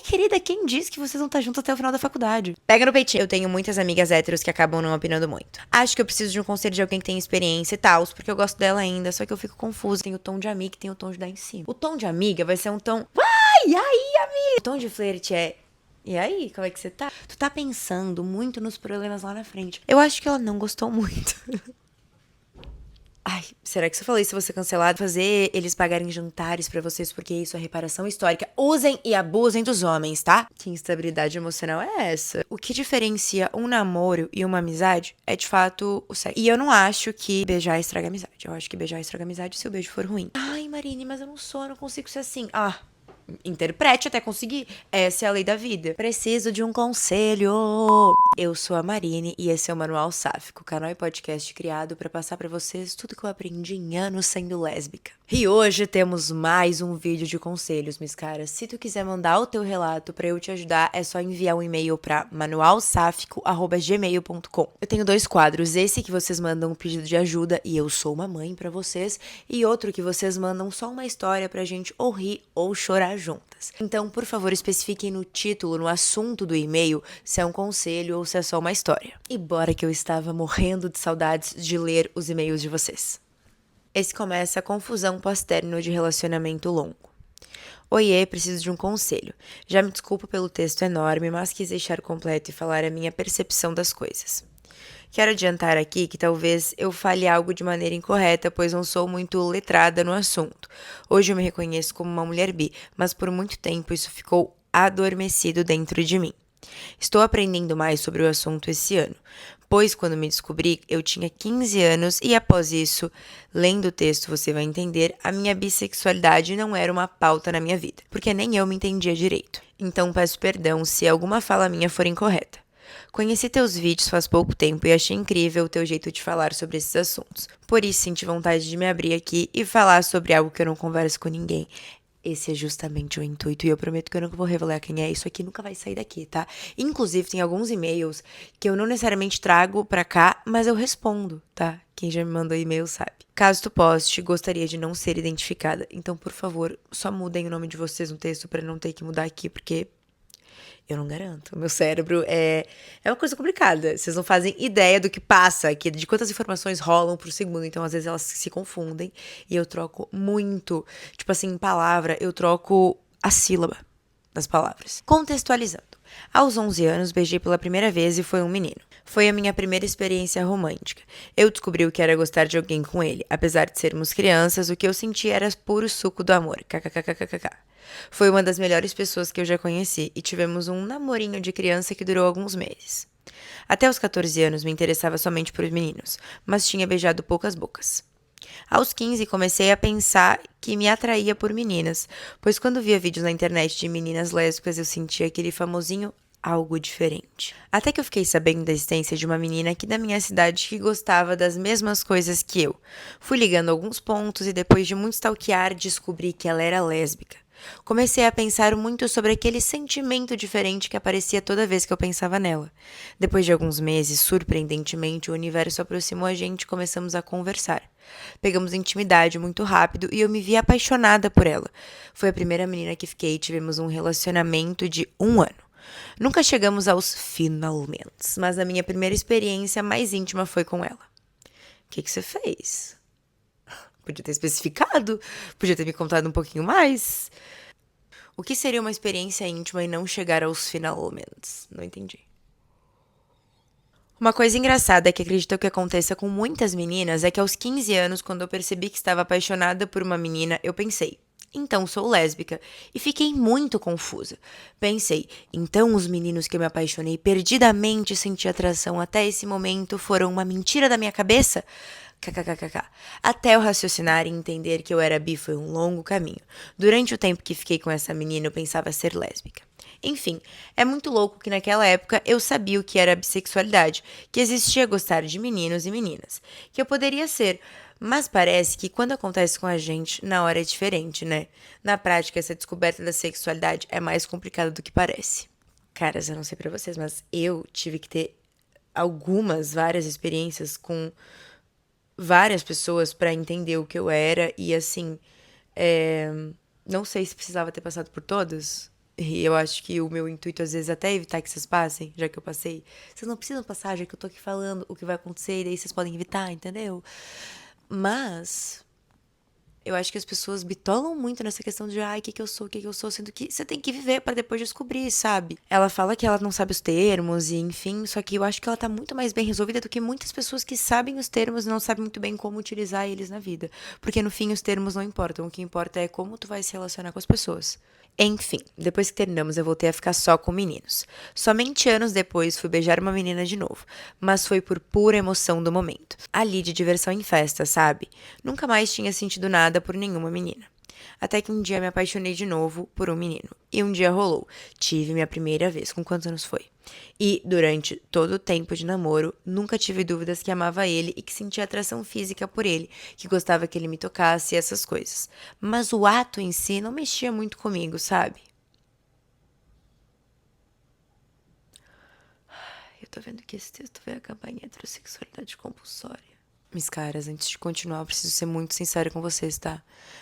querida, quem disse que vocês vão estar juntos até o final da faculdade? Pega no peitinho. Eu tenho muitas amigas héteros que acabam não opinando muito. Acho que eu preciso de um conselho de alguém que tem experiência e tal, porque eu gosto dela ainda, só que eu fico confusa. Tem o tom de amiga e tem o tom de dar em cima. O tom de amiga vai ser um tom... Vai, e aí, amiga? O tom de flerte é... E aí, como é que você tá? Tu tá pensando muito nos problemas lá na frente. Eu acho que ela não gostou muito. Ai, será que se eu falei se você cancelado, fazer eles pagarem jantares pra vocês porque isso é reparação histórica? Usem e abusem dos homens, tá? Que instabilidade emocional é essa? O que diferencia um namoro e uma amizade é de fato o sexo. E eu não acho que beijar estraga amizade. Eu acho que beijar estraga amizade se o beijo for ruim. Ai, Marine, mas eu não sou, eu não consigo ser assim. Ah, interprete até conseguir. Essa é a lei da vida. Preciso de um conselho. Eu sou a Marine e esse é o Manual Sáfico, canal e podcast criado pra passar pra vocês tudo que eu aprendi em anos sendo lésbica. E hoje temos mais um vídeo de conselhos, mis caras. Se tu quiser mandar o teu relato pra eu te ajudar, é só enviar um e-mail pra manualsáfico@gmail.com. Eu tenho 2 quadros, esse que vocês mandam um pedido de ajuda e eu sou uma mãe pra vocês, e outro que vocês mandam só uma história pra gente ou rir ou chorar juntas. Então, por favor, especifiquem no título, no assunto do e-mail, se é um conselho ou se é só uma história. E bora que eu estava morrendo de saudades de ler os e-mails de vocês. Esse começa a confusão pós-término de relacionamento longo. Oiê, preciso de um conselho. Já me desculpo pelo texto enorme, mas quis deixar completo e falar a minha percepção das coisas. Quero adiantar aqui que talvez eu fale algo de maneira incorreta, pois não sou muito letrada no assunto. Hoje eu me reconheço como uma mulher bi, mas por muito tempo isso ficou adormecido dentro de mim. Estou aprendendo mais sobre o assunto esse ano, pois quando me descobri eu tinha 15 anos e após isso, lendo o texto você vai entender, a minha bissexualidade não era uma pauta na minha vida, porque nem eu me entendia direito. Então peço perdão se alguma fala minha for incorreta. Conheci teus vídeos faz pouco tempo e achei incrível o teu jeito de falar sobre esses assuntos. Por isso senti vontade de me abrir aqui e falar sobre algo que eu não converso com ninguém. Esse é justamente o intuito e eu prometo que eu nunca vou revelar quem é. Isso aqui nunca vai sair daqui, tá? Inclusive, tem alguns e-mails que eu não necessariamente trago pra cá, mas eu respondo, tá? Quem já me mandou e-mail sabe. Caso tu poste, gostaria de não ser identificada. Então, por favor, só mudem o nome de vocês no texto pra não ter que mudar aqui, porque... eu não garanto. Meu cérebro é uma coisa complicada. Vocês não fazem ideia do que passa aqui, de quantas informações rolam por segundo. Então, às vezes, elas se confundem. E eu troco muito. Tipo assim, em palavra, eu troco a sílaba das palavras. Contextualizando. Aos 11 anos, beijei pela primeira vez e foi um menino. Foi a minha primeira experiência romântica. Eu descobri o que era gostar de alguém com ele. Apesar de sermos crianças, o que eu senti era puro suco do amor. KKKKKK. Foi uma das melhores pessoas que eu já conheci e tivemos um namorinho de criança que durou alguns meses. Até os 14 anos me interessava somente por meninos, mas tinha beijado poucas bocas. Aos 15 comecei a pensar que me atraía por meninas, pois quando via vídeos na internet de meninas lésbicas eu sentia aquele famosinho algo diferente. Até que eu fiquei sabendo da existência de uma menina aqui da minha cidade que gostava das mesmas coisas que eu. Fui ligando alguns pontos e depois de muito stalkear descobri que ela era lésbica. Comecei a pensar muito sobre aquele sentimento diferente que aparecia toda vez que eu pensava nela. Depois de alguns meses, surpreendentemente, o universo aproximou a gente e começamos a conversar. Pegamos intimidade muito rápido e eu me vi apaixonada por ela. Foi a primeira menina que fiquei e tivemos um relacionamento de 1 ano. Nunca chegamos aos finalmente, mas a minha primeira experiência mais íntima foi com ela. O que você fez? Podia ter especificado? Podia ter me contado um pouquinho mais? O que seria uma experiência íntima e não chegar aos finalmente? Não entendi. Uma coisa engraçada que acredito que aconteça com muitas meninas é que aos 15 anos, quando eu percebi que estava apaixonada por uma menina, eu pensei, então sou lésbica. E fiquei muito confusa. Pensei, então os meninos que eu me apaixonei perdidamente senti atração até esse momento foram uma mentira da minha cabeça? KKKKK. Até eu raciocinar e entender que eu era bi foi um longo caminho. Durante o tempo que fiquei com essa menina, eu pensava ser lésbica. Enfim, é muito louco que naquela época eu sabia o que era bissexualidade, que existia gostar de meninos e meninas, que eu poderia ser, mas parece que quando acontece com a gente, na hora é diferente, né? Na prática, essa descoberta da sexualidade é mais complicada do que parece. Caras, eu não sei pra vocês, mas eu tive que ter várias experiências com várias pessoas pra entender o que eu era e assim, não sei se precisava ter passado por todas. E eu acho que o meu intuito, às vezes, até é evitar que vocês passem, já que eu passei. Vocês não precisam passar, já que eu tô aqui falando o que vai acontecer, e daí vocês podem evitar, entendeu? Mas eu acho que as pessoas bitolam muito nessa questão de, ai, o que que eu sou, o que que eu sou, sendo que você tem que viver pra depois descobrir, sabe? Ela fala que ela não sabe os termos e enfim, só que eu acho que ela tá muito mais bem resolvida do que muitas pessoas que sabem os termos e não sabem muito bem como utilizar eles na vida. Porque no fim os termos não importam, o que importa é como tu vai se relacionar com as pessoas. Enfim, depois que terminamos, eu voltei a ficar só com meninos. Somente anos depois fui beijar uma menina de novo, mas foi por pura emoção do momento. Ali de diversão em festa, sabe? Nunca mais tinha sentido nada por nenhuma menina. Até que um dia me apaixonei de novo por um menino. E um dia rolou. Tive minha primeira vez. Com quantos anos foi? E, durante todo o tempo de namoro, nunca tive dúvidas que amava ele e que sentia atração física por ele, que gostava que ele me tocasse e essas coisas. Mas o ato em si não mexia muito comigo, sabe? Eu tô vendo que esse texto vai acabar em heterossexualidade compulsória. Mis caras, antes de continuar, eu preciso ser muito sincera com vocês, tá?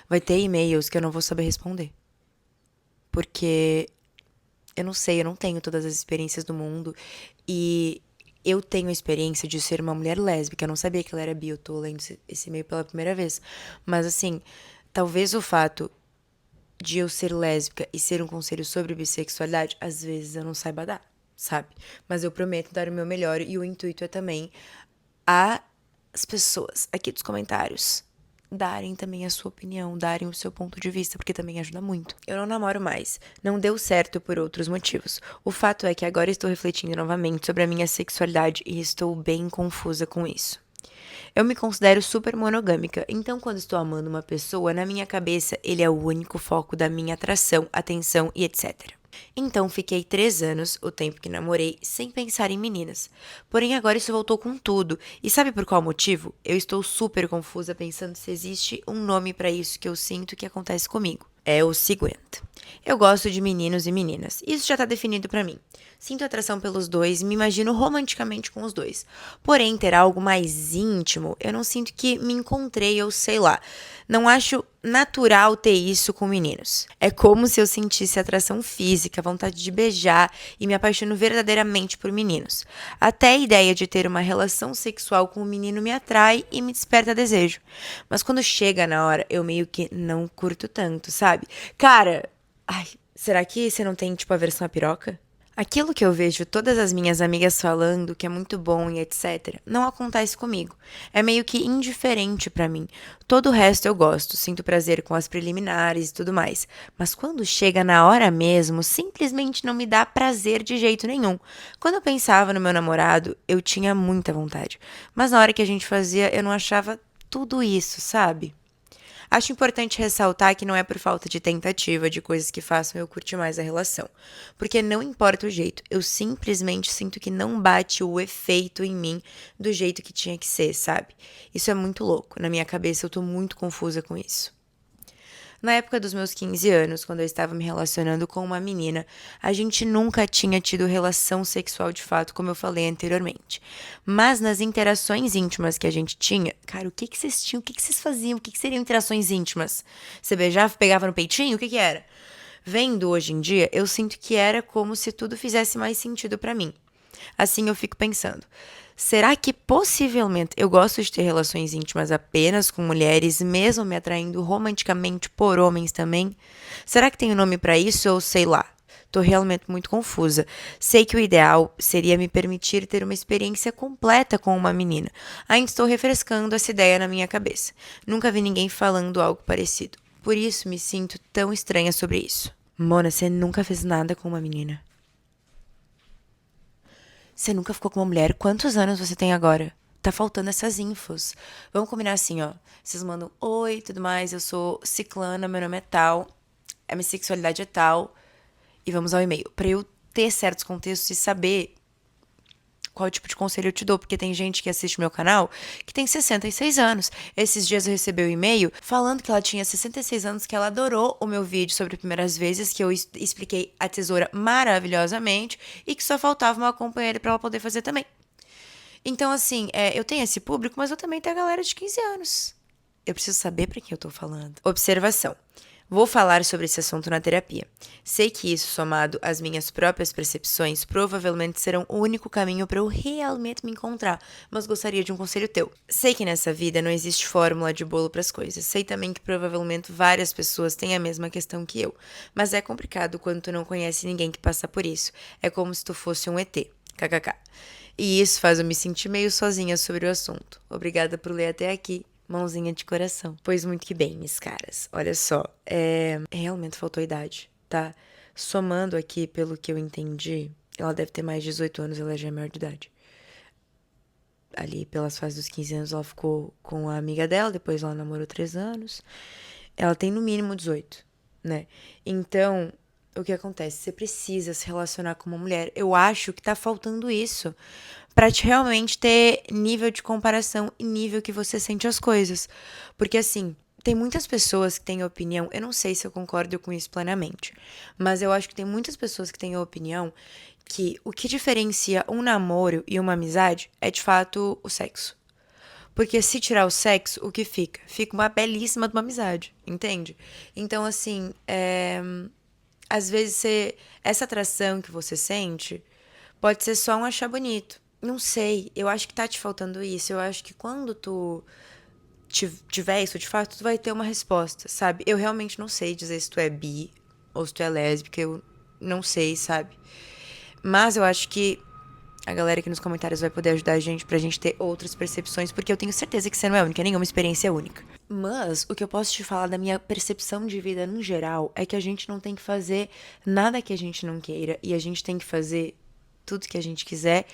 Vai ter e-mails que eu não vou saber responder. Porque eu não sei, eu não tenho todas as experiências do mundo. E eu tenho a experiência de ser uma mulher lésbica. Eu não sabia que ela era bi, eu tô lendo esse e-mail pela primeira vez. Mas assim, talvez o fato de eu ser lésbica e ser um conselho sobre bissexualidade, às vezes eu não saiba dar, sabe? Mas eu prometo dar o meu melhor e o intuito é também as pessoas aqui dos comentários darem também a sua opinião, darem o seu ponto de vista, porque também ajuda muito. Eu não namoro mais. Não deu certo por outros motivos. O fato é que agora estou refletindo novamente sobre a minha sexualidade e estou bem confusa com isso. Eu me considero super monogâmica, então quando estou amando uma pessoa, na minha cabeça ele é o único foco da minha atração, atenção e etc. Então fiquei 3 anos, o tempo que namorei, sem pensar em meninas. Porém agora isso voltou com tudo. E sabe por qual motivo? Eu estou super confusa pensando se existe um nome pra isso que eu sinto que acontece comigo. É o seguinte. Eu gosto de meninos e meninas. Isso já tá definido pra mim. Sinto atração pelos dois, me imagino romanticamente com os dois. Porém, ter algo mais íntimo, eu não sinto que me encontrei, ou sei lá. Não acho natural ter isso com meninos. É como se eu sentisse atração física, vontade de beijar e me apaixono verdadeiramente por meninos. Até a ideia de ter uma relação sexual com um menino me atrai e me desperta desejo. Mas quando chega na hora, eu meio que não curto tanto, sabe? Cara, ai, será que você não tem, tipo, a versão à piroca? Aquilo que eu vejo todas as minhas amigas falando, que é muito bom e etc, não acontece comigo. É meio que indiferente pra mim. Todo o resto eu gosto, sinto prazer com as preliminares e tudo mais. Mas quando chega na hora mesmo, simplesmente não me dá prazer de jeito nenhum. Quando eu pensava no meu namorado, eu tinha muita vontade. Mas na hora que a gente fazia, eu não achava tudo isso, sabe? Acho importante ressaltar que não é por falta de tentativa de coisas que façam eu curtir mais a relação. Porque não importa o jeito, eu simplesmente sinto que não bate o efeito em mim do jeito que tinha que ser, sabe? Isso é muito louco. Na minha cabeça eu tô muito confusa com isso. Na época dos meus 15 anos, quando eu estava me relacionando com uma menina, a gente nunca tinha tido relação sexual de fato, como eu falei anteriormente. Mas nas interações íntimas que a gente tinha, cara, o que que vocês tinham? O que que vocês faziam? O que que seriam interações íntimas? Você beijava, pegava no peitinho? O que que era? Vendo hoje em dia, eu sinto que era como se tudo fizesse mais sentido pra mim. Assim eu fico pensando, será que possivelmente eu gosto de ter relações íntimas apenas com mulheres, mesmo me atraindo romanticamente por homens também? Será que tem um nome pra isso ou sei lá? Tô realmente muito confusa. Sei que o ideal seria me permitir ter uma experiência completa com uma menina. Ainda estou refrescando essa ideia na minha cabeça. Nunca vi ninguém falando algo parecido. Por isso me sinto tão estranha sobre isso. Mona, você nunca fez nada com uma menina? Você nunca ficou com uma mulher? Quantos anos você tem agora? Tá faltando essas infos. Vamos combinar assim, ó. Vocês mandam oi, tudo mais. Eu sou ciclana, meu nome é tal. A minha sexualidade é tal. E vamos ao e-mail. Pra eu ter certos contextos e saber qual tipo de conselho eu te dou, porque tem gente que assiste meu canal que tem 66 anos. Esses dias eu recebi um e-mail falando que ela tinha 66 anos, que ela adorou o meu vídeo sobre primeiras vezes, que eu expliquei a tesoura maravilhosamente e que só faltava uma companheira pra ela poder fazer também. Então, assim, eu tenho esse público, mas eu também tenho a galera de 15 anos. Eu preciso saber pra quem eu tô falando. Observação. Vou falar sobre esse assunto na terapia. Sei que isso, somado às minhas próprias percepções, provavelmente serão o único caminho para eu realmente me encontrar, mas gostaria de um conselho teu. Sei que nessa vida não existe fórmula de bolo para as coisas. Sei também que provavelmente várias pessoas têm a mesma questão que eu, mas é complicado quando tu não conhece ninguém que passa por isso. É como se tu fosse um ET. KKK. E isso faz eu me sentir meio sozinha sobre o assunto. Obrigada por ler até aqui. Mãozinha de coração. Pois muito que bem, minhas caras. Olha só, realmente faltou idade, tá? Somando aqui, pelo que eu entendi, ela deve ter mais de 18 anos, ela já é maior de idade. Ali, pelas fases dos 15 anos, ela ficou com a amiga dela, depois ela namorou 3 anos. Ela tem no mínimo 18, né? Então, o que acontece? Você precisa se relacionar com uma mulher. Eu acho que tá faltando isso pra te realmente ter nível de comparação e nível que você sente as coisas. Porque assim, tem muitas pessoas que têm opinião, eu não sei se eu concordo com isso plenamente, mas eu acho que tem muitas pessoas que têm a opinião que o que diferencia um namoro e uma amizade é de fato o sexo. Porque se tirar o sexo, o que fica? Fica uma belíssima de uma amizade, entende? Então, assim, às vezes essa atração que você sente pode ser só um achar bonito. Não sei, eu acho que tá te faltando isso. Eu acho que quando tu tiver isso, de fato, tu vai ter uma resposta, sabe? Eu realmente não sei dizer se tu é bi ou se tu é lésbica, eu não sei, sabe? Mas eu acho que a galera aqui nos comentários vai poder ajudar a gente pra gente ter outras percepções, porque eu tenho certeza que você não é única, nenhuma experiência é única. Mas o que eu posso te falar da minha percepção de vida no geral é que a gente não tem que fazer nada que a gente não queira e a gente tem que fazer tudo que a gente quiser,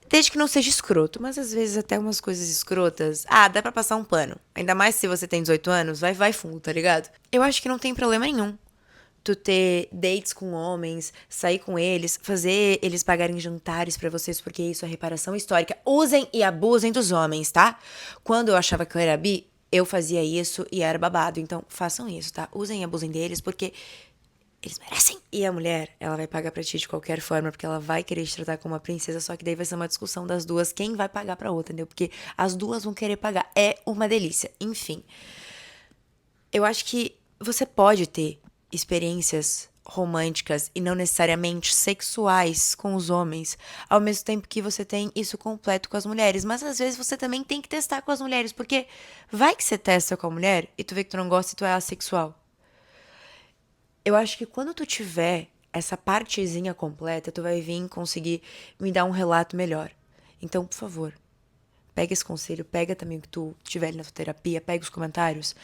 desde que não seja escroto, mas às vezes até umas coisas escrotas. Ah, dá pra passar um pano. Ainda mais se você tem 18 anos, vai fundo, tá ligado? Eu acho que não tem problema nenhum tu ter dates com homens, sair com eles, fazer eles pagarem jantares pra vocês, porque isso é reparação histórica. Usem e abusem dos homens, tá? Quando eu achava que eu era bi, eu fazia isso e era babado. Então, façam isso, tá? Usem e abusem deles, porque eles merecem. E a mulher, ela vai pagar pra ti de qualquer forma, porque ela vai querer te tratar como uma princesa, só que daí vai ser uma discussão das duas, quem vai pagar pra outra, entendeu? Porque as duas vão querer pagar. É uma delícia. Enfim, eu acho que você pode ter experiências românticas e não necessariamente sexuais com os homens, ao mesmo tempo que você tem isso completo com as mulheres. Mas às vezes você também tem que testar com as mulheres, porque vai que você testa com a mulher e tu vê que tu não gosta e tu é assexual. Eu acho que quando tu tiver essa partezinha completa, tu vai vir conseguir me dar um relato melhor. Então, por favor, pega esse conselho, pega também o que tu tiver ali na tua terapia, pega os comentários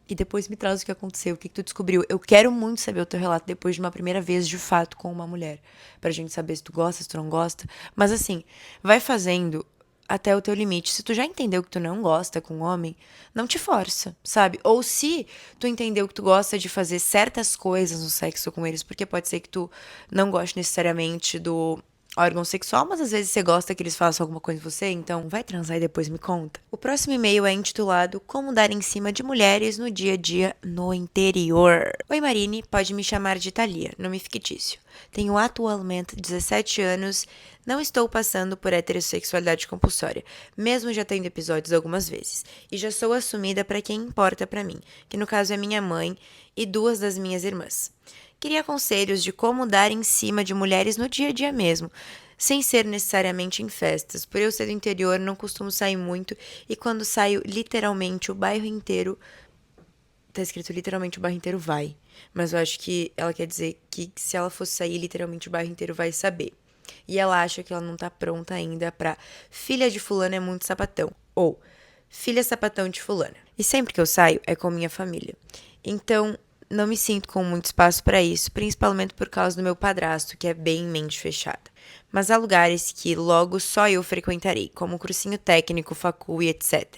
e depois me traz o que aconteceu, o que tu descobriu. Eu quero muito saber o teu relato depois de uma primeira vez, de fato, com uma mulher. Pra gente saber se tu gosta, se tu não gosta. Mas assim, vai fazendo até o teu limite. Se tu já entendeu que tu não gosta com um homem, não te força, sabe? Ou se tu entendeu que tu gosta de fazer certas coisas no sexo com eles, porque pode ser que tu não goste necessariamente do órgão sexual, mas às vezes você gosta que eles façam alguma coisa em você, então vai transar e depois me conta. O próximo e-mail é intitulado Como dar em cima de mulheres no dia a dia no interior. Oi Marine, pode me chamar de Thalia, nome fictício. Tenho atualmente 17 anos, não estou passando por heterossexualidade compulsória, mesmo já tendo episódios algumas vezes, e já sou assumida para quem importa para mim, que no caso é minha mãe e duas das minhas irmãs. Queria conselhos de como dar em cima de mulheres no dia a dia mesmo, sem ser necessariamente em festas. Por eu ser do interior, não costumo sair muito e quando saio, literalmente o bairro inteiro. Tá escrito literalmente o bairro inteiro vai. Mas eu acho que ela quer dizer que se ela fosse sair, literalmente o bairro inteiro vai saber. E ela acha que ela não tá pronta ainda pra filha de fulano é muito sapatão. Ou filha sapatão de fulana. E sempre que eu saio é com minha família. Então, não me sinto com muito espaço para isso, principalmente por causa do meu padrasto, que é bem mente fechada. Mas há lugares que logo só eu frequentarei, como cursinho técnico, facul e etc.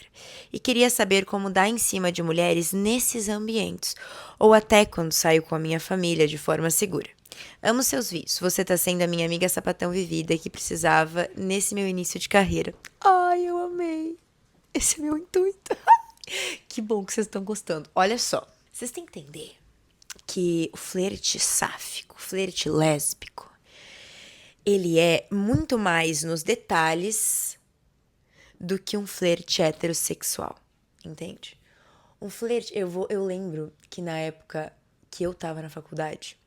E queria saber como dar em cima de mulheres nesses ambientes, ou até quando saio com a minha família de forma segura. Amo seus vídeos, você tá sendo a minha amiga sapatão vivida que precisava nesse meu início de carreira. Ai, eu amei! Esse é meu intuito. Que bom que vocês estão gostando. Olha só, vocês têm que entender que o flerte sáfico, o flerte lésbico, ele é muito mais nos detalhes do que um flerte heterossexual, entende? Um flerte, eu lembro que na época que eu tava na faculdade,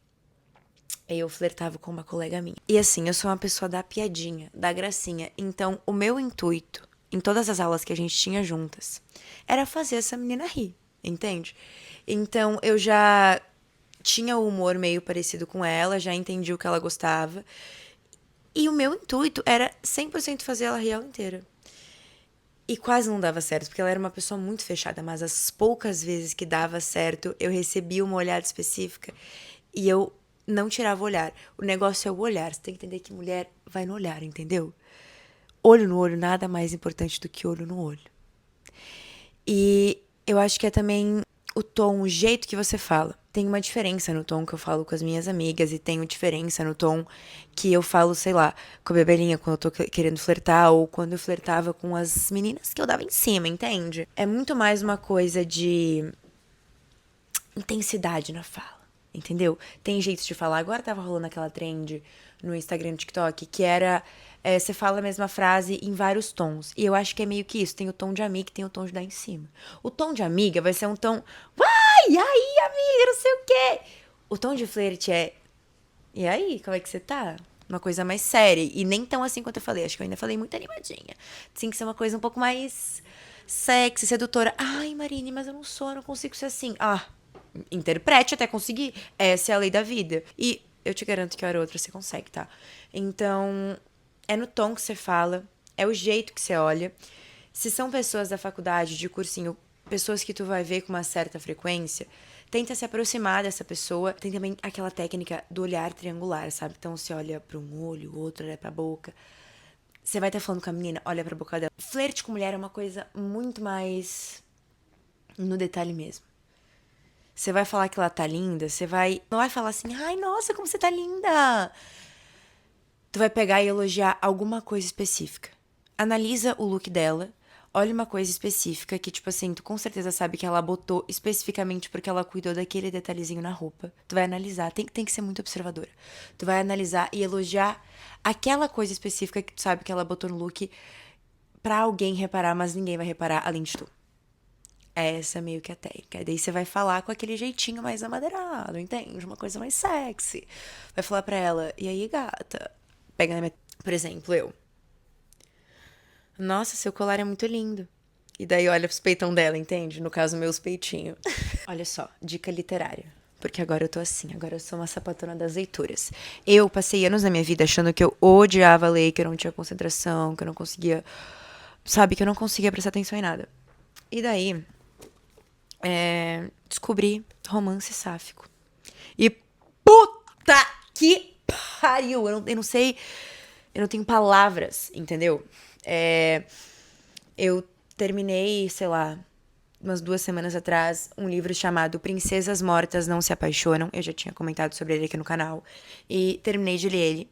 eu flertava com uma colega minha. E assim, eu sou uma pessoa da piadinha, da gracinha. Então, o meu intuito, em todas as aulas que a gente tinha juntas, era fazer essa menina rir, entende? Então, eu já tinha o humor meio parecido com ela, já entendi o que ela gostava. E o meu intuito era 100% fazer ela rir ela inteira. E quase não dava certo, porque ela era uma pessoa muito fechada, mas as poucas vezes que dava certo, eu recebia uma olhada específica e eu não tirava o olhar. O negócio é o olhar. Você tem que entender que mulher vai no olhar, entendeu? Olho no olho, nada mais importante do que olho no olho. E eu acho que é também o tom, o jeito que você fala. Tem uma diferença no tom que eu falo com as minhas amigas e tem uma diferença no tom que eu falo, sei lá, com a Bebelinha quando eu tô querendo flertar ou quando eu flertava com as meninas que eu dava em cima, entende? É muito mais uma coisa de intensidade na fala, entendeu? Tem jeitos de falar. Agora tava rolando aquela trend no Instagram e no TikTok que era você fala a mesma frase em vários tons. E eu acho que é meio que isso. Tem o tom de amiga e tem o tom de dar em cima. O tom de amiga vai ser um tom. Vai! E aí, amiga? Não sei o quê. O tom de flerte é. E aí, como é que você tá? Uma coisa mais séria. E nem tão assim quanto eu falei. Acho que eu ainda falei muito animadinha. Tem que ser uma coisa um pouco mais sexy, sedutora. Ai, Marine, mas eu não sou, eu não consigo ser assim. Ah, interprete até conseguir. Essa é a lei da vida. E eu te garanto que a hora ou outra você consegue, tá? Então, é no tom que você fala, é o jeito que você olha. Se são pessoas da faculdade, de cursinho, pessoas que tu vai ver com uma certa frequência, tenta se aproximar dessa pessoa. Tem também aquela técnica do olhar triangular, sabe? Então você olha para um olho, o outro olha pra boca. Você vai estar falando com a menina, olha pra boca dela. Flerte com mulher é uma coisa muito mais no detalhe mesmo. Você vai falar que ela tá linda, você vai. Não vai falar assim, ai, nossa, como você tá linda! Tu vai pegar e elogiar alguma coisa específica. Analisa o look dela, olha uma coisa específica que, tipo assim, tu com certeza sabe que ela botou especificamente porque ela cuidou daquele detalhezinho na roupa. Tu vai analisar, tem que ser muito observadora. Tu vai analisar e elogiar aquela coisa específica que tu sabe que ela botou no look pra alguém reparar, mas ninguém vai reparar além de tu. Essa é meio que a técnica. Daí você vai falar com aquele jeitinho mais amadeirado, entende? Uma coisa mais sexy. Vai falar pra ela, e aí, gata? Pega na minha... Por exemplo, eu. Nossa, seu colar é muito lindo. E daí olha pros peitão dela, entende? No caso, meus peitinhos. Olha só, dica literária. Porque agora eu tô assim, agora eu sou uma sapatona das leituras. Eu passei anos da minha vida achando que eu odiava ler, que eu não tinha concentração, que eu não conseguia. Sabe, que eu não conseguia prestar atenção em nada. E daí, descobri romance sáfico. E puta que pariu! Eu não sei. Eu não tenho palavras, entendeu? Eu terminei, sei lá, umas 2 semanas atrás, um livro chamado Princesas Mortas Não Se Apaixonam. Eu já tinha comentado sobre ele aqui no canal. E terminei de ler ele.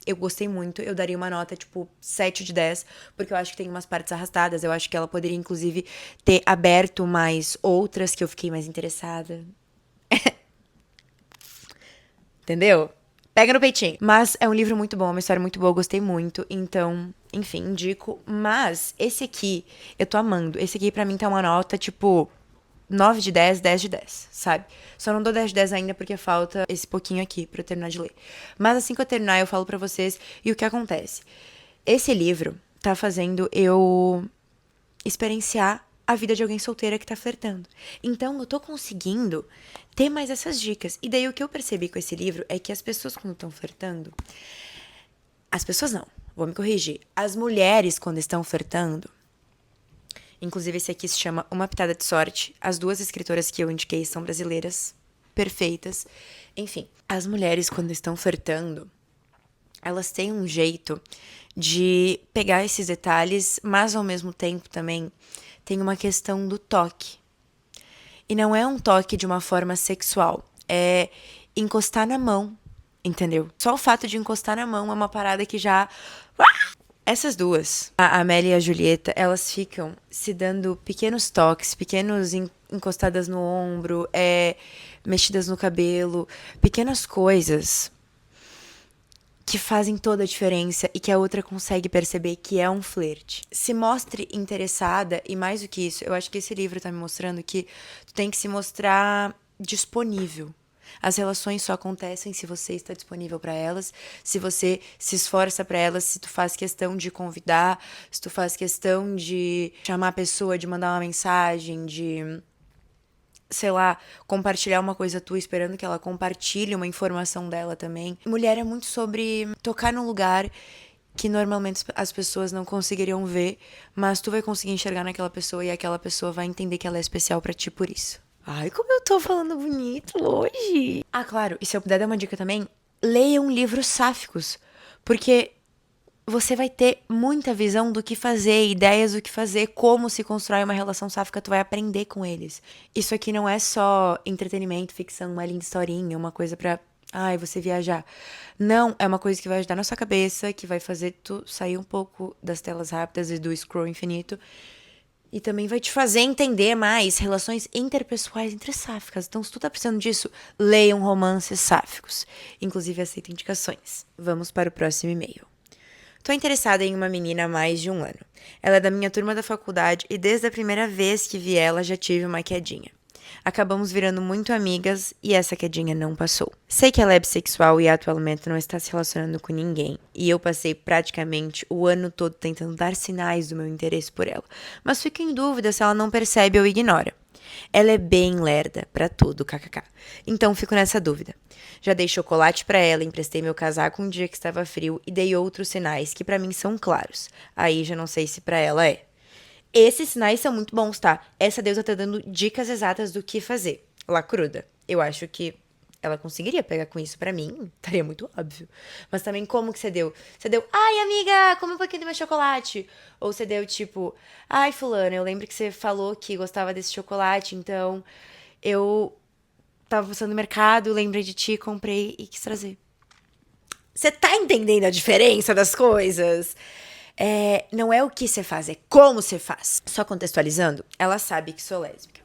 Eu gostei muito, eu daria uma nota, tipo, 7 de 10, porque eu acho que tem umas partes arrastadas. Eu acho que ela poderia, inclusive, ter aberto mais outras que eu fiquei mais interessada. Entendeu? Pega no peitinho. Mas é um livro muito bom, uma história muito boa, eu gostei muito. Então, enfim, indico. Mas esse aqui, eu tô amando. Esse aqui, pra mim, tá uma nota, tipo, 9 de 10, 10 de 10, sabe? Só não dou 10 de 10 ainda porque falta esse pouquinho aqui pra eu terminar de ler. Mas assim que eu terminar, eu falo pra vocês. E o que acontece? Esse livro tá fazendo eu experienciar a vida de alguém solteira que tá flertando. Então, eu tô conseguindo ter mais essas dicas. E daí, o que eu percebi com esse livro é que as pessoas, quando estão flertando... As pessoas não, vou me corrigir. As mulheres, quando estão flertando... Inclusive, esse aqui se chama Uma Pitada de Sorte. As duas escritoras que eu indiquei são brasileiras. Perfeitas. Enfim, as mulheres, quando estão flertando... Elas têm um jeito de pegar esses detalhes, mas, ao mesmo tempo, também... Tem uma questão do toque. E não é um toque de uma forma sexual. É encostar na mão, entendeu? Só o fato de encostar na mão é uma parada que já... Essas duas, a Amélia e a Julieta, elas ficam se dando pequenos toques, pequenos encostadas no ombro, mexidas no cabelo, pequenas coisas que fazem toda a diferença e que a outra consegue perceber que é um flerte. Se mostre interessada, e mais do que isso, eu acho que esse livro tá me mostrando que tu tem que se mostrar disponível. As relações só acontecem se você está disponível para elas, se você se esforça para elas, se tu faz questão de convidar, se tu faz questão de chamar a pessoa, de mandar uma mensagem, de, sei lá, compartilhar uma coisa tua esperando que ela compartilhe uma informação dela também. Mulher é muito sobre tocar num lugar que normalmente as pessoas não conseguiriam ver, mas tu vai conseguir enxergar naquela pessoa e aquela pessoa vai entender que ela é especial pra ti por isso. Ai, como eu tô falando bonito hoje! Ah, claro, e se eu puder dar uma dica também, leiam livros sáficos, porque você vai ter muita visão do que fazer, ideias do que fazer, como se constrói uma relação sáfica, tu vai aprender com eles. Isso aqui não é só entretenimento, ficção, uma linda historinha, uma coisa pra, ai, você viajar. Não, é uma coisa que vai ajudar na sua cabeça, que vai fazer tu sair um pouco das telas rápidas e do scroll infinito. E também vai te fazer entender mais relações interpessoais entre sáficas. Então, se tu tá precisando disso, leiam romances sáficos. Inclusive, aceito indicações. Vamos para o próximo e-mail. Tô interessada em uma menina há mais de um ano. Ela é da minha turma da faculdade e desde a primeira vez que vi ela já tive uma quedinha. Acabamos virando muito amigas e essa quedinha não passou. Sei que ela é bissexual e atualmente não está se relacionando com ninguém, e eu passei praticamente o ano todo tentando dar sinais do meu interesse por ela, mas fico em dúvida se ela não percebe ou ignora. Ela é bem lerda pra tudo, kkk. Então fico nessa dúvida. Já dei chocolate pra ela, emprestei meu casaco um dia que estava frio e dei outros sinais que pra mim são claros. Aí já não sei se pra ela é. Esses sinais são muito bons, tá? Essa deusa tá dando dicas exatas do que fazer. Lacruda. Eu acho que ela conseguiria pegar com isso pra mim. Estaria muito óbvio. Mas também como que você deu? Você deu, ai, amiga, come um pouquinho do meu chocolate. Ou você deu, tipo, ai, fulana, eu lembro que você falou que gostava desse chocolate, então eu tava passando no mercado, lembrei de ti, comprei e quis trazer. Você tá entendendo a diferença das coisas? Não é o que você faz, é como você faz. Só contextualizando, ela sabe que sou lésbica.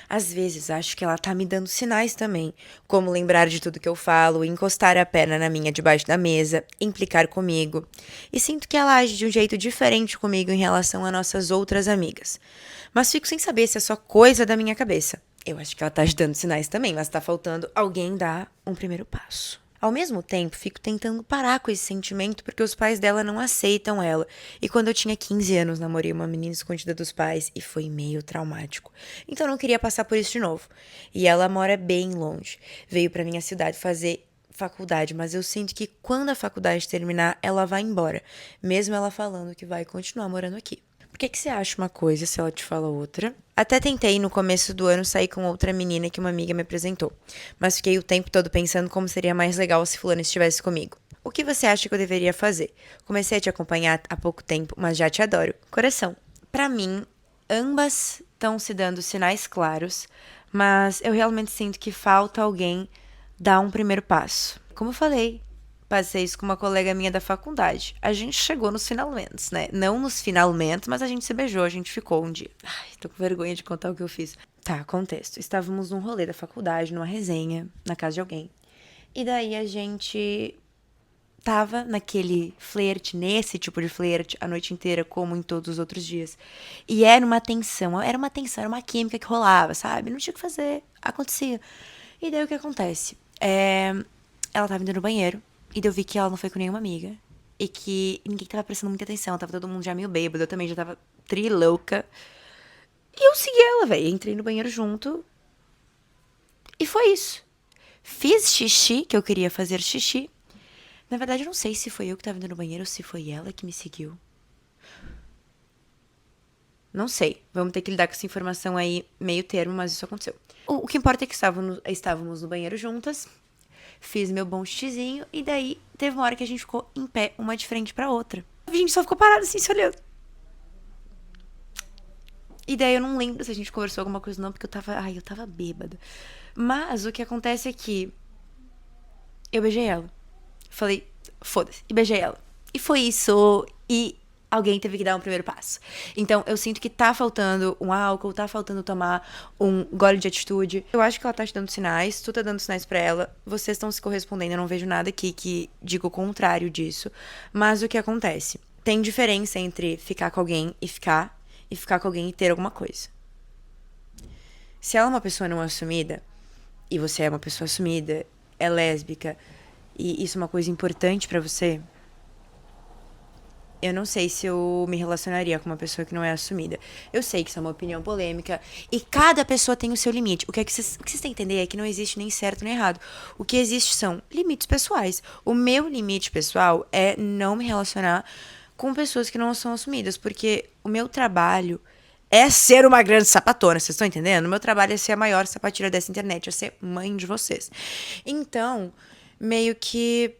Às vezes acho que ela tá me dando sinais também, como lembrar de tudo que eu falo, encostar a perna na minha debaixo da mesa, implicar comigo. E sinto que ela age de um jeito diferente comigo em relação a nossas outras amigas. Mas fico sem saber se é só coisa da minha cabeça. Eu acho que ela tá dando sinais também, mas tá faltando alguém dar um primeiro passo. Ao mesmo tempo, fico tentando parar com esse sentimento porque os pais dela não aceitam ela. E quando eu tinha 15 anos, namorei uma menina escondida dos pais e foi meio traumático. Então eu não queria passar por isso de novo. E ela mora bem longe. Veio pra minha cidade fazer faculdade, mas eu sinto que quando a faculdade terminar, ela vai embora, mesmo ela falando que vai continuar morando aqui. Por que você acha uma coisa se ela te fala outra? Até tentei no começo do ano sair com outra menina que uma amiga me apresentou, mas fiquei o tempo todo pensando como seria mais legal se fulano estivesse comigo. O que você acha que eu deveria fazer? Comecei a te acompanhar há pouco tempo, mas já te adoro. Coração. Pra mim, ambas estão se dando sinais claros, mas eu realmente sinto que falta alguém dar um primeiro passo. Como eu falei, passei isso com uma colega minha da faculdade. A gente chegou nos finalmente, né? Não nos finalmente, mas a gente se beijou, a gente ficou um dia. Ai, tô com vergonha de contar o que eu fiz. Tá, contexto. Estávamos num rolê da faculdade, numa resenha, na casa de alguém. E daí a gente tava naquele flerte, nesse tipo de flerte, a noite inteira, como em todos os outros dias. E era uma tensão, era uma química que rolava, sabe? Não tinha o que fazer, acontecia. E daí o que acontece? Ela tava indo no banheiro, e daí eu vi que ela não foi com nenhuma amiga. E que ninguém tava prestando muita atenção. Tava todo mundo já meio bêbado. Eu também já tava trilouca. E eu segui ela, velho. Entrei no banheiro junto. E foi isso. Fiz xixi, que eu queria fazer xixi. Na verdade, eu não sei se foi eu que tava indo no banheiro ou se foi ela que me seguiu. Não sei. Vamos ter que lidar com essa informação aí, meio termo, mas isso aconteceu. O que importa é que estávamos no banheiro juntas. Fiz meu bom xixizinho e daí teve uma hora que a gente ficou em pé, uma de frente pra outra. A gente só ficou parado assim, se olhando. E daí eu não lembro se a gente conversou alguma coisa não, porque eu tava bêbada. Mas o que acontece é que eu beijei ela. Falei, foda-se, e beijei ela. E foi isso. E alguém teve que dar um primeiro passo. Então, eu sinto que tá faltando um álcool, tá faltando tomar um gole de atitude. Eu acho que ela tá te dando sinais, tu tá dando sinais pra ela, vocês estão se correspondendo, eu não vejo nada aqui que diga o contrário disso. Mas o que acontece? Tem diferença entre ficar com alguém e ficar com alguém e ter alguma coisa. Se ela é uma pessoa não assumida, e você é uma pessoa assumida, é lésbica, e isso é uma coisa importante pra você, eu não sei se eu me relacionaria com uma pessoa que não é assumida. Eu sei que isso é uma opinião polêmica e cada pessoa tem o seu limite. O que vocês têm que entender é que não existe nem certo nem errado. O que existe são limites pessoais. O meu limite pessoal é não me relacionar com pessoas que não são assumidas, porque o meu trabalho é ser uma grande sapatona, vocês estão entendendo? O meu trabalho é ser a maior sapatilha dessa internet, é ser mãe de vocês. Então, meio que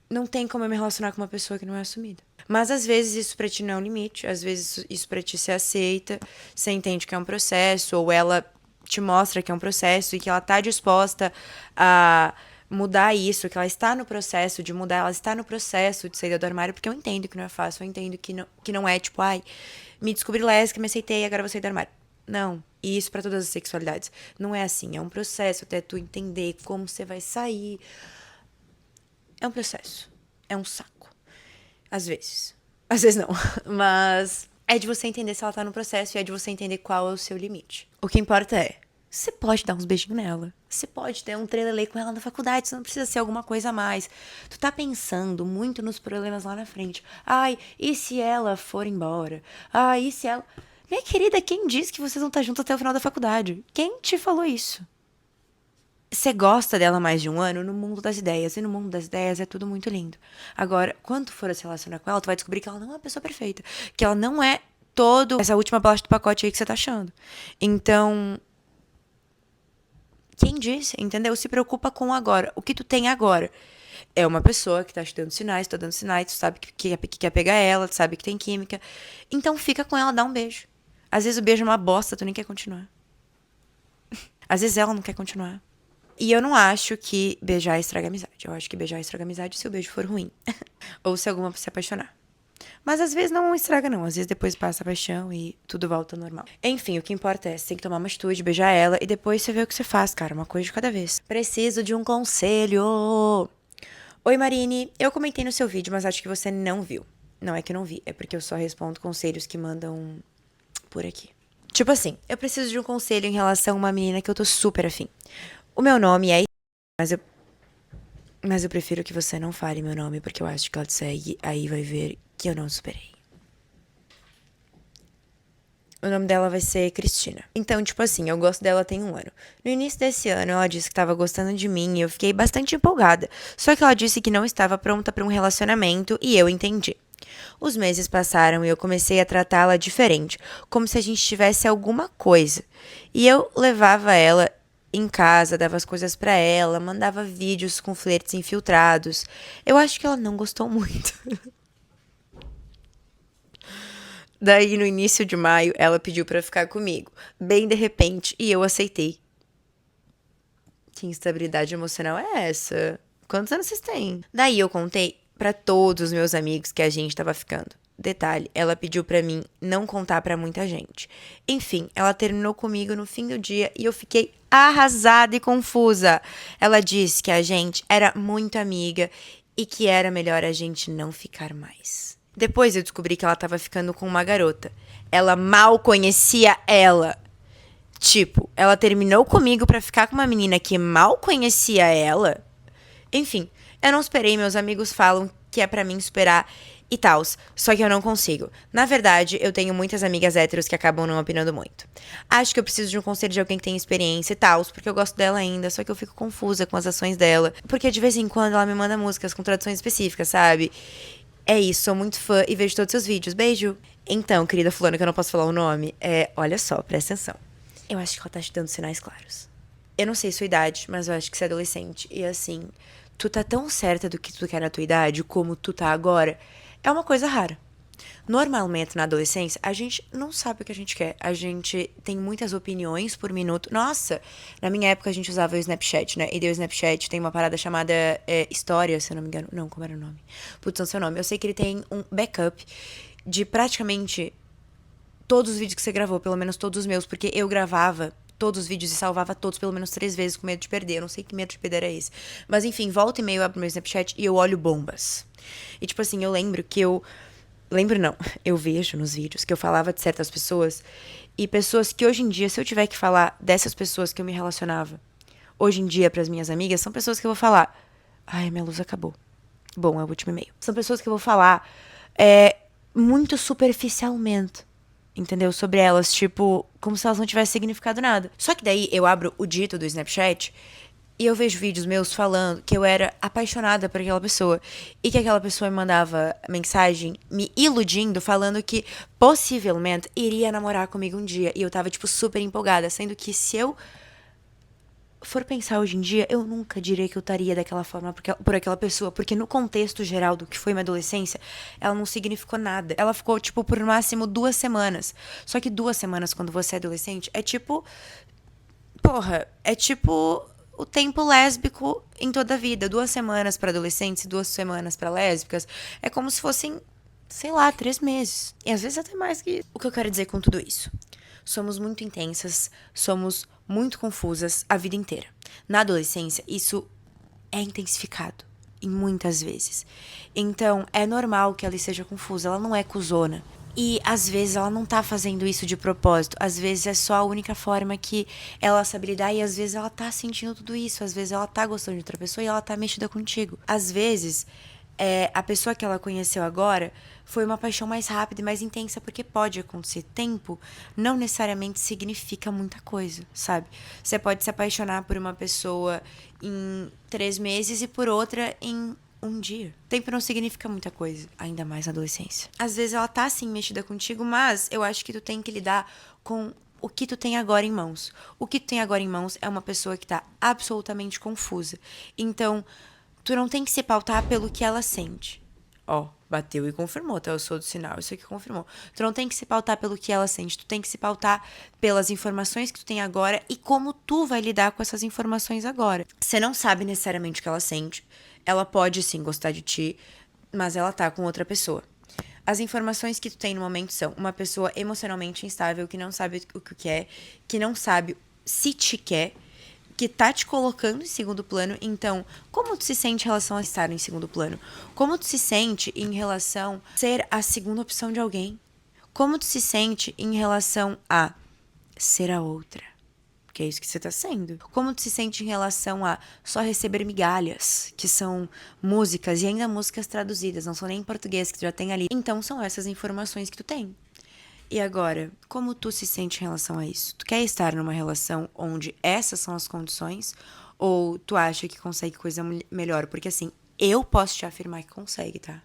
não tem como eu me relacionar com uma pessoa que não é assumida. Mas às vezes isso pra ti não é um limite, às vezes isso pra ti se aceita, você entende que é um processo, ou ela te mostra que é um processo e que ela tá disposta a mudar isso, que ela está no processo de mudar, ela está no processo de sair do armário, porque eu entendo que não é fácil, eu entendo que não é tipo, ai, me descobri lésbica, me aceitei, agora vou sair do armário. Não, e isso pra todas as sexualidades. Não é assim, é um processo até tu entender como você vai sair. É um processo, é um saco. Às vezes não, mas é de você entender se ela tá no processo e é de você entender qual é o seu limite. O que importa é, você pode dar uns beijinhos nela, você pode ter um trelelê com ela na faculdade, você não precisa ser alguma coisa a mais. Tu tá pensando muito nos problemas lá na frente. Ai, e se ela for embora? Ai, e se ela... Minha querida, quem disse que vocês vão estar juntos até o final da faculdade? Quem te falou isso? Você gosta dela mais de um ano no mundo das ideias. E no mundo das ideias é tudo muito lindo. Agora, quando tu for se relacionar com ela, tu vai descobrir que ela não é uma pessoa perfeita. Que ela não é todo essa última bolacha do pacote aí que você tá achando. Então, quem disse? Entendeu? Se preocupa com o agora. O que tu tem agora é uma pessoa que tá te dando sinais, tá dando sinais, tu sabe que quer pegar ela, tu sabe que tem química. Então fica com ela, dá um beijo. Às vezes o beijo é uma bosta, tu nem quer continuar. Às vezes ela não quer continuar. E eu não acho que beijar estraga amizade. Eu acho que beijar estraga amizade se o beijo for ruim. Ou se alguma se apaixonar. Mas às vezes não estraga, não. Às vezes depois passa a paixão e tudo volta ao normal. Enfim, o que importa é, você tem que tomar uma atitude, beijar ela e depois você vê o que você faz, cara. Uma coisa de cada vez. Preciso de um conselho. Oi, Marine. Eu comentei no seu vídeo, mas acho que você não viu. Não é que eu não vi, é porque eu só respondo conselhos que mandam por aqui. Tipo assim, eu preciso de um conselho em relação a uma menina que eu tô super afim. O meu nome é... Mas eu prefiro que você não fale meu nome, porque eu acho que ela te segue, aí vai ver que eu não superei. O nome dela vai ser Cristina. Então, tipo assim, eu gosto dela tem um ano. No início desse ano, ela disse que estava gostando de mim e eu fiquei bastante empolgada. Só que ela disse que não estava pronta para um relacionamento e eu entendi. Os meses passaram e eu comecei a tratá-la diferente, como se a gente tivesse alguma coisa. E eu levava ela em casa, dava as coisas pra ela, mandava vídeos com flertes infiltrados. Eu acho que ela não gostou muito. Daí, no início de maio, ela pediu pra ficar comigo, bem de repente, e eu aceitei. Que instabilidade emocional é essa? Quantos anos vocês têm? Daí eu contei pra todos os meus amigos que a gente tava ficando. Detalhe, ela pediu pra mim não contar pra muita gente. Enfim, ela terminou comigo no fim do dia e eu fiquei arrasada e confusa. Ela disse que a gente era muito amiga e que era melhor a gente não ficar mais. Depois eu descobri que ela tava ficando com uma garota. Ela mal conhecia ela. Tipo, ela terminou comigo pra ficar com uma menina que mal conhecia ela. Enfim, eu não esperei, meus amigos falam que é pra mim esperar e tals, só que eu não consigo. Na verdade, eu tenho muitas amigas héteros que acabam não opinando muito. Acho que eu preciso de um conselho de alguém que tem experiência e tals, porque eu gosto dela ainda, só que eu fico confusa com as ações dela. Porque de vez em quando ela me manda músicas com traduções específicas, sabe? É isso, sou muito fã e vejo todos os seus vídeos. Beijo! Então, querida fulana, que eu não posso falar o nome, olha só, presta atenção. Eu acho que ela tá te dando sinais claros. Eu não sei sua idade, mas eu acho que você é adolescente. E assim, tu tá tão certa do que tu quer na tua idade como tu tá agora, é uma coisa rara. Normalmente, na adolescência, a gente não sabe o que a gente quer. A gente tem muitas opiniões por minuto. Nossa, na minha época a gente usava o Snapchat, né? E daí o Snapchat tem uma parada chamada História, se eu não me engano. Não, como era o nome? Putz, não sei o nome. Eu sei que ele tem um backup. de praticamente todos os vídeos que você gravou, pelo menos todos os meus, porque eu gravava todos os vídeos e salvava todos pelo menos 3 vezes com medo de perder. Eu não sei que medo de perder era esse. Mas enfim, volta e meia eu abro meu Snapchat e eu olho bombas. E tipo assim, eu lembro que eu... Lembro não, eu vejo nos vídeos que eu falava de certas pessoas e pessoas que hoje em dia, se eu tiver que falar dessas pessoas que eu me relacionava, hoje em dia pras minhas amigas, são pessoas que eu vou falar, ai, minha luz acabou. Bom, é o último e-mail. São pessoas que eu vou falar muito superficialmente, entendeu? Sobre elas, tipo, como se elas não tivessem significado nada. Só que daí eu abro o dito do Snapchat e eu vejo vídeos meus falando que eu era apaixonada por aquela pessoa. E que aquela pessoa me mandava mensagem me iludindo, falando que possivelmente iria namorar comigo um dia. E eu tava, tipo, super empolgada. Sendo que se eu for pensar hoje em dia, eu nunca diria que eu estaria daquela forma por aquela pessoa. Porque no contexto geral do que foi minha adolescência, ela não significou nada. Ela ficou, tipo, por no máximo 2 semanas. Só que 2 semanas, quando você é adolescente, é tipo... Porra, é tipo o tempo lésbico em toda a vida. 2 semanas para adolescentes e 2 semanas para lésbicas. É como se fossem, sei lá, 3 meses. E às vezes até mais que isso. O que eu quero dizer com tudo isso? Somos muito intensas, somos muito confusas a vida inteira. Na adolescência, isso é intensificado. E muitas vezes. Então, é normal que ela seja confusa. Ela não é cuzona. E às vezes ela não tá fazendo isso de propósito. Às vezes é só a única forma que ela sabe lidar. E às vezes ela tá sentindo tudo isso. Às vezes ela tá gostando de outra pessoa e ela tá mexida contigo. Às vezes, a pessoa que ela conheceu agora foi uma paixão mais rápida e mais intensa, porque pode acontecer. Tempo não necessariamente significa muita coisa, sabe? Você pode se apaixonar por uma pessoa em 3 meses e por outra em um dia. Tempo não significa muita coisa, ainda mais na adolescência. Às vezes ela tá assim mexida contigo, mas eu acho que tu tem que lidar com o que tu tem agora em mãos. O que tu tem agora em mãos é uma pessoa que tá absolutamente confusa. Então, tu não tem que se pautar pelo que ela sente. Ó, bateu e confirmou, tá? Eu sou do sinal, isso aqui confirmou. Tu não tem que se pautar pelo que ela sente, tu tem que se pautar pelas informações que tu tem agora e como tu vai lidar com essas informações agora. Você não sabe necessariamente o que ela sente. Ela pode sim gostar de ti, mas ela tá com outra pessoa. As informações que tu tem no momento são uma pessoa emocionalmente instável, que não sabe o que quer, que não sabe se te quer, que tá te colocando em segundo plano. Então, como tu se sente em relação a estar em segundo plano? Como tu se sente em relação a ser a segunda opção de alguém? Como tu se sente em relação a ser a outra? Porque é isso que você tá sendo. Como tu se sente em relação a só receber migalhas, que são músicas, e ainda músicas traduzidas, não são nem em português, que tu já tem ali. Então, são essas informações que tu tem. E agora, como tu se sente em relação a isso? Tu quer estar numa relação onde essas são as condições? Ou tu acha que consegue coisa melhor? Porque assim, eu posso te afirmar que consegue, tá?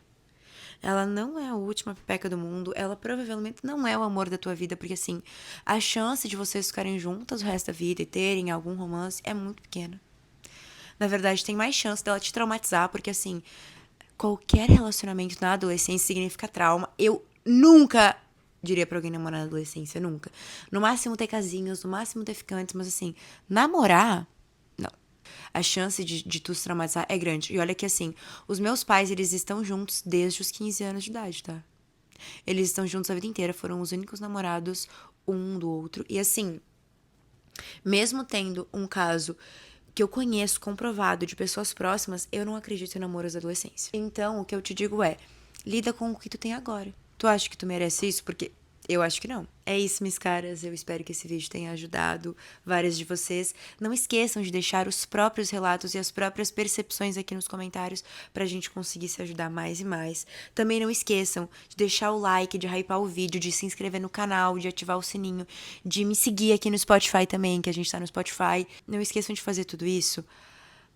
Ela não é a última pepeca do mundo, ela provavelmente não é o amor da tua vida, porque assim, a chance de vocês ficarem juntas o resto da vida e terem algum romance é muito pequena. Na verdade, tem mais chance dela te traumatizar, porque assim, qualquer relacionamento na adolescência significa trauma. Eu nunca diria pra alguém namorar na adolescência, nunca. No máximo ter casinhos, no máximo ter ficantes, mas assim, namorar, não. A chance de tu se traumatizar é grande. E olha que assim, os meus pais, eles estão juntos desde os 15 anos de idade, tá? Eles estão juntos a vida inteira, foram os únicos namorados um do outro. E assim, mesmo tendo um caso que eu conheço comprovado de pessoas próximas, eu não acredito em namoros da adolescência. Então, o que eu te digo é, lida com o que tu tem agora. Tu acha que tu merece isso? Porque eu acho que não. É isso, minhas caras. Eu espero que esse vídeo tenha ajudado várias de vocês. Não esqueçam de deixar os próprios relatos e as próprias percepções aqui nos comentários pra gente conseguir se ajudar mais e mais. Também não esqueçam de deixar o like, de hypar o vídeo, de se inscrever no canal, de ativar o sininho, de me seguir aqui no Spotify também, que a gente tá no Spotify. Não esqueçam de fazer tudo isso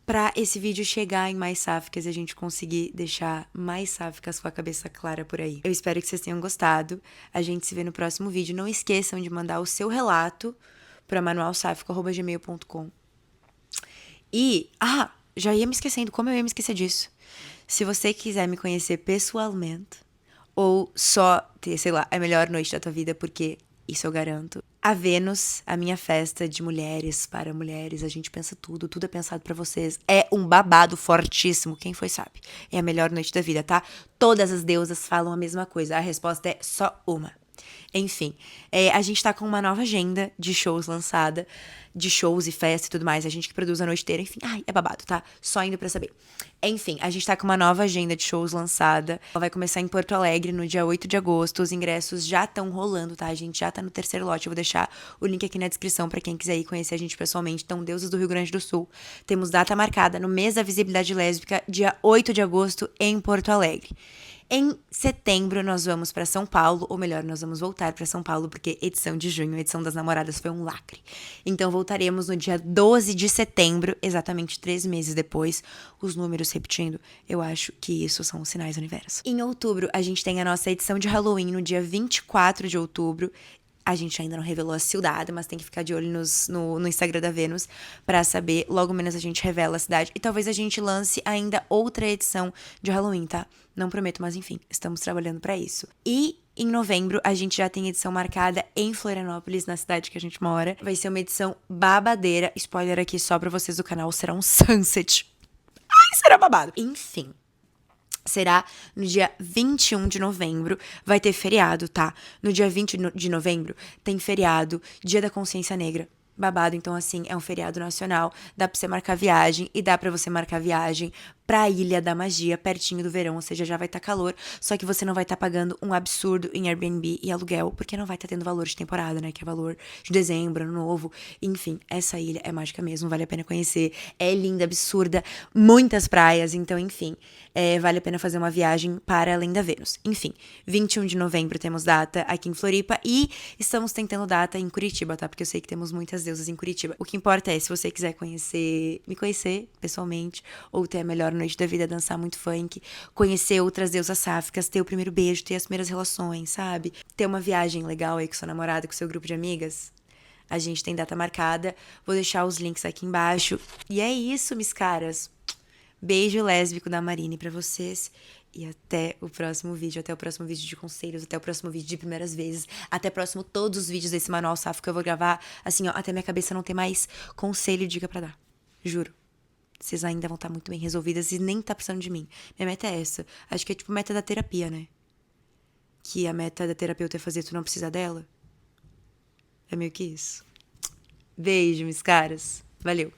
pra esse vídeo chegar em mais sáficas e a gente conseguir deixar mais sáficas com a cabeça clara por aí. Eu espero que vocês tenham gostado. A gente se vê no próximo vídeo. Não esqueçam de mandar o seu relato pra manualsáfico@gmail.com. E, já ia me esquecendo, como eu ia me esquecer disso? Se você quiser me conhecer pessoalmente, ou só ter, sei lá, a melhor noite da tua vida, porque isso eu garanto, A Vênus, a minha festa de mulheres para mulheres, a gente pensa tudo é pensado pra vocês. É um babado fortíssimo, quem foi sabe. É a melhor noite da vida, tá? Todas as deusas falam a mesma coisa, a resposta é só uma. Enfim, a gente tá com uma nova agenda de shows lançada, de shows e festa e tudo mais. A gente que produz a noite inteira, enfim. Ai, é babado, tá? Só indo pra saber. Enfim, a gente tá com uma nova agenda de shows lançada. Ela vai começar em Porto Alegre no dia 8 de agosto. Os ingressos já estão rolando, tá? A gente já tá no terceiro lote. Eu vou deixar o link aqui na descrição pra quem quiser ir conhecer a gente pessoalmente. Então, Deusas do Rio Grande do Sul. Temos data marcada no mês da visibilidade lésbica, dia 8 de agosto, em Porto Alegre. Em setembro, nós vamos para São Paulo, ou melhor, nós vamos voltar para São Paulo, porque edição de junho, a edição das namoradas, foi um lacre. Então, voltaremos no dia 12 de setembro, exatamente 3 meses depois. Os números repetindo, eu acho que isso são os sinais do universo. Em outubro, a gente tem a nossa edição de Halloween, no dia 24 de outubro. A gente ainda não revelou a cidade, mas tem que ficar de olho no Instagram da Vênus pra saber. Logo menos a gente revela a cidade. E talvez a gente lance ainda outra edição de Halloween, tá? Não prometo, mas enfim, estamos trabalhando pra isso. E em novembro, a gente já tem edição marcada em Florianópolis, na cidade que a gente mora. Vai ser uma edição babadeira. Spoiler aqui só pra vocês do canal, será um sunset. Ai, será babado. Enfim. Será no dia 21 de novembro, vai ter feriado, tá? No dia 20 de novembro tem feriado, Dia da Consciência Negra. Babado, então assim, é um feriado nacional, dá pra você marcar viagem e dá pra você marcar viagem pra Ilha da Magia, pertinho do verão, ou seja, já vai estar calor, só que você não vai estar pagando um absurdo em Airbnb e aluguel, porque não vai estar tendo valor de temporada, né, que é valor de dezembro, ano novo, enfim, essa ilha é mágica mesmo, vale a pena conhecer, é linda, absurda, muitas praias, então enfim, vale a pena fazer uma viagem para além da Vênus. Enfim, 21 de novembro temos data aqui em Floripa e estamos tentando data em Curitiba, tá, porque eu sei que temos muitas deusas em Curitiba. O que importa é, se você quiser me conhecer pessoalmente, ou ter a melhor noite da vida, dançar muito funk, conhecer outras deusas sáficas, ter o primeiro beijo, ter as primeiras relações, sabe? Ter uma viagem legal aí com seu namorado, com seu grupo de amigas. A gente tem data marcada, vou deixar os links aqui embaixo. E é isso, mis caras. Beijo lésbico da Marine pra vocês. E até o próximo vídeo, até o próximo vídeo de conselhos, até o próximo vídeo de primeiras vezes, até próximo todos os vídeos desse manual sáfico que eu vou gravar, assim, ó, até minha cabeça não ter mais conselho e dica pra dar. Juro. Vocês ainda vão estar muito bem resolvidas e nem tá precisando de mim. Minha meta é essa. Acho que é tipo meta da terapia, né? Que a meta da terapeuta é fazer tu não precisar dela. É meio que isso. Beijo, meus caras. Valeu.